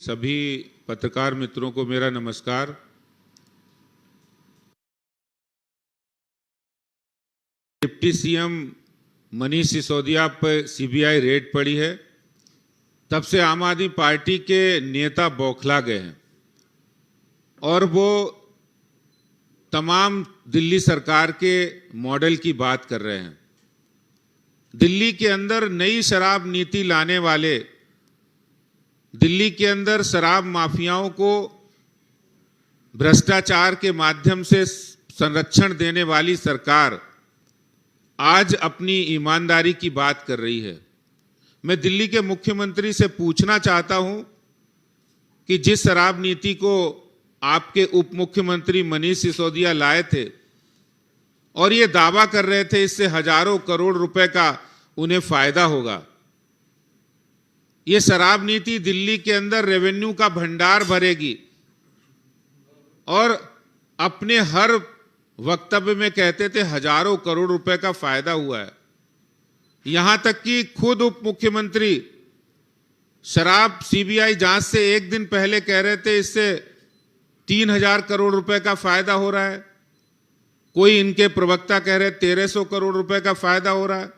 सभी पत्रकार मित्रों को मेरा नमस्कार। डिप्टी सीएम मनीष सिसोदिया पर सीबीआई रेड पड़ी है, तब से आम आदमी पार्टी के नेता बौखला गए हैं और वो तमाम दिल्ली सरकार के मॉडल की बात कर रहे हैं। दिल्ली के अंदर नई शराब नीति लाने वाले, दिल्ली के अंदर शराब माफियाओं को भ्रष्टाचार के माध्यम से संरक्षण देने वाली सरकार आज अपनी ईमानदारी की बात कर रही है। मैं दिल्ली के मुख्यमंत्री से पूछना चाहता हूं कि जिस शराब नीति को आपके उप मुख्यमंत्री मनीष सिसोदिया लाए थे और ये दावा कर रहे थे इससे हजारों करोड़ रुपए का उन्हें फायदा होगा, ये शराब नीति दिल्ली के अंदर रेवेन्यू का भंडार भरेगी और अपने हर वक्तव्य में कहते थे हजारों करोड़ रुपए का फायदा हुआ है। यहां तक कि खुद उप मुख्यमंत्री शराब सीबीआई जांच से एक दिन पहले कह रहे थे इससे 3000 करोड़ रुपए का फायदा हो रहा है। कोई इनके प्रवक्ता कह रहे 1300 करोड़ रुपए का फायदा हो रहा है।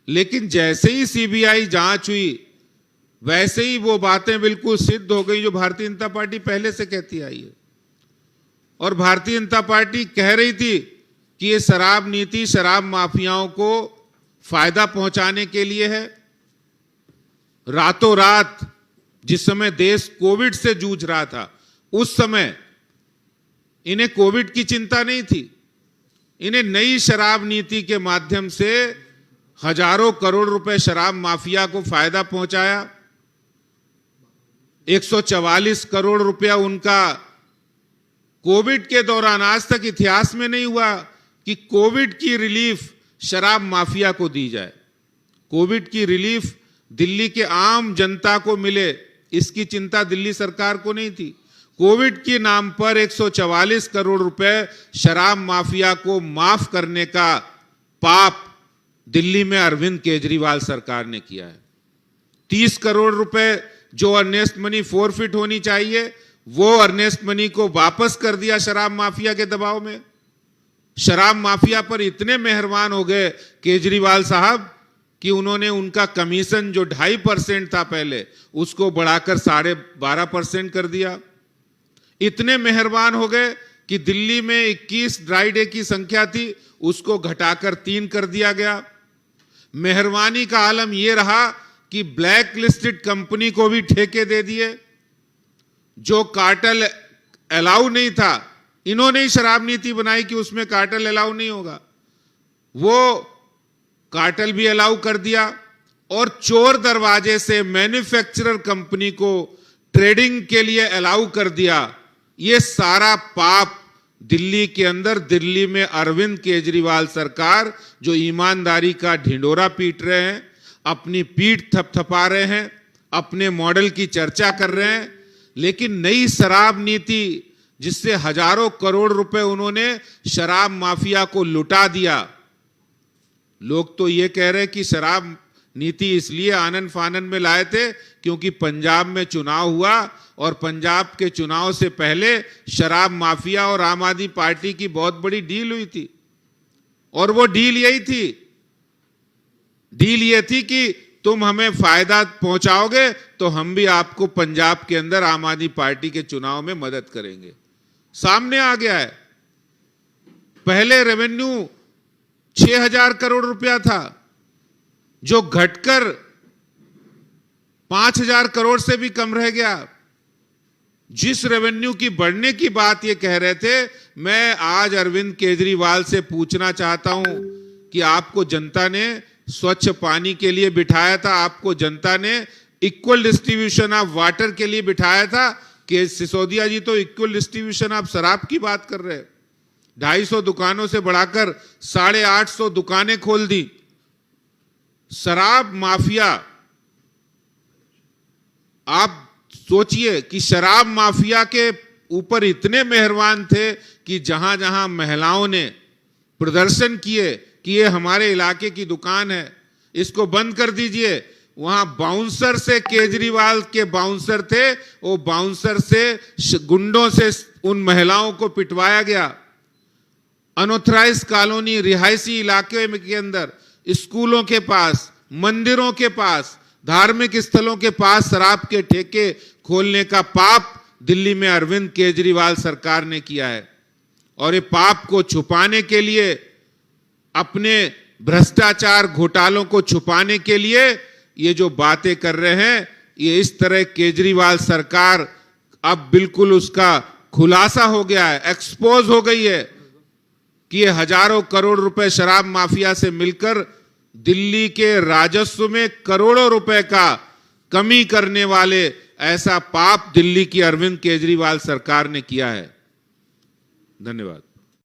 लेकिन जैसे ही सीबीआई जांच हुई वैसे ही वो बातें बिल्कुल सिद्ध हो गई जो भारतीय जनता पार्टी पहले से कहती आई है। और भारतीय जनता पार्टी कह रही थी कि ये शराब नीति शराब माफियाओं को फायदा पहुंचाने के लिए है। रातों रात जिस समय देश कोविड से जूझ रहा था, उस समय इन्हें कोविड की चिंता नहीं थी। इन्हें नई शराब नीति के माध्यम से हजारों करोड़ रुपए शराब माफिया को फायदा पहुंचाया। 144 करोड़ रुपया उनका कोविड के दौरान, आज तक इतिहास में नहीं हुआ कि कोविड की रिलीफ शराब माफिया को दी जाए। कोविड की रिलीफ दिल्ली के आम जनता को मिले, इसकी चिंता दिल्ली सरकार को नहीं थी। कोविड के नाम पर 144 करोड़ रुपए शराब माफिया को माफ करने का पाप दिल्ली में अरविंद केजरीवाल सरकार ने किया है। 30 करोड़ रुपए जो अर्नेस्ट मनी फोरफिट होनी चाहिए, वो अर्नेस्ट मनी को वापस कर दिया शराब माफिया के दबाव में। शराब माफिया पर इतने मेहरबान हो गए केजरीवाल साहब कि उन्होंने उनका कमीशन जो 2.5% था पहले, उसको बढ़ाकर 12.5% कर दिया। इतने मेहरबान हो गए कि दिल्ली में 21 ड्राई डे की संख्या थी, उसको घटाकर 3 कर दिया गया। मेहरबानी का आलम यह रहा कि ब्लैक लिस्टेड कंपनी को भी ठेके दे दिए। जो कार्टेल अलाउ नहीं था, इन्होंने ही शराब नीति बनाई कि उसमें कार्टेल अलाउ नहीं होगा, वो कार्टेल भी अलाउ कर दिया। और चोर दरवाजे से मैन्युफैक्चरर कंपनी को ट्रेडिंग के लिए अलाउ कर दिया। ये सारा पाप दिल्ली के अंदर, दिल्ली में अरविंद केजरीवाल सरकार जो ईमानदारी का ढिंडोरा पीट रहे हैं, अपनी पीठ थपथपा रहे हैं, अपने मॉडल की चर्चा कर रहे हैं, लेकिन नई शराब नीति जिससे हजारों करोड़ रुपए उन्होंने शराब माफिया को लुटा दिया। लोग तो ये कह रहे हैं कि शराब नीति इसलिए आनन फानन में लाए थे क्योंकि पंजाब में चुनाव हुआ और पंजाब के चुनाव से पहले शराब माफिया और आम आदमी पार्टी की बहुत बड़ी डील हुई थी। और वो डील यही थी, डील ये थी कि तुम हमें फायदा पहुंचाओगे तो हम भी आपको पंजाब के अंदर आम आदमी पार्टी के चुनाव में मदद करेंगे। सामने आ गया है। पहले रेवेन्यू 6000 करोड़ रुपया था, जो घटकर 5000 करोड़ से भी कम रह गया। जिस रेवेन्यू की बढ़ने की बात ये कह रहे थे, मैं आज अरविंद केजरीवाल से पूछना चाहता हूं कि आपको जनता ने स्वच्छ पानी के लिए बिठाया था, आपको जनता ने इक्वल डिस्ट्रीब्यूशन ऑफ वाटर के लिए बिठाया था कि सिसोदिया जी तो इक्वल डिस्ट्रीब्यूशन ऑफ शराब की बात कर रहे हैं। 250 दुकानों से बढ़ाकर 850 दुकानें खोल दी। शराब माफिया, आप सोचिए कि शराब माफिया के ऊपर इतने मेहरबान थे कि जहां जहां महिलाओं ने प्रदर्शन किए कि ये हमारे इलाके की दुकान है, इसको बंद कर दीजिए, वहां बाउंसर से, केजरीवाल के बाउंसर थे, वो बाउंसर से, गुंडों से उन महिलाओं को पिटवाया गया। अनऑथराइज्ड कॉलोनी, रिहायशी इलाके में के अंदर, स्कूलों के पास, मंदिरों के पास, धार्मिक स्थलों के पास शराब के ठेके खोलने का पाप दिल्ली में अरविंद केजरीवाल सरकार ने किया है। और ये पाप को छुपाने के लिए, अपने भ्रष्टाचार घोटालों को छुपाने के लिए ये जो बातें कर रहे हैं, ये इस तरह केजरीवाल सरकार अब बिल्कुल उसका खुलासा हो गया है, एक्सपोज हो गई है कि ये हजारों करोड़ रुपए शराब माफिया से मिलकर दिल्ली के राजस्व में करोड़ों रुपए का कमी करने वाले ऐसा पाप दिल्ली की अरविंद केजरीवाल सरकार ने किया है। धन्यवाद।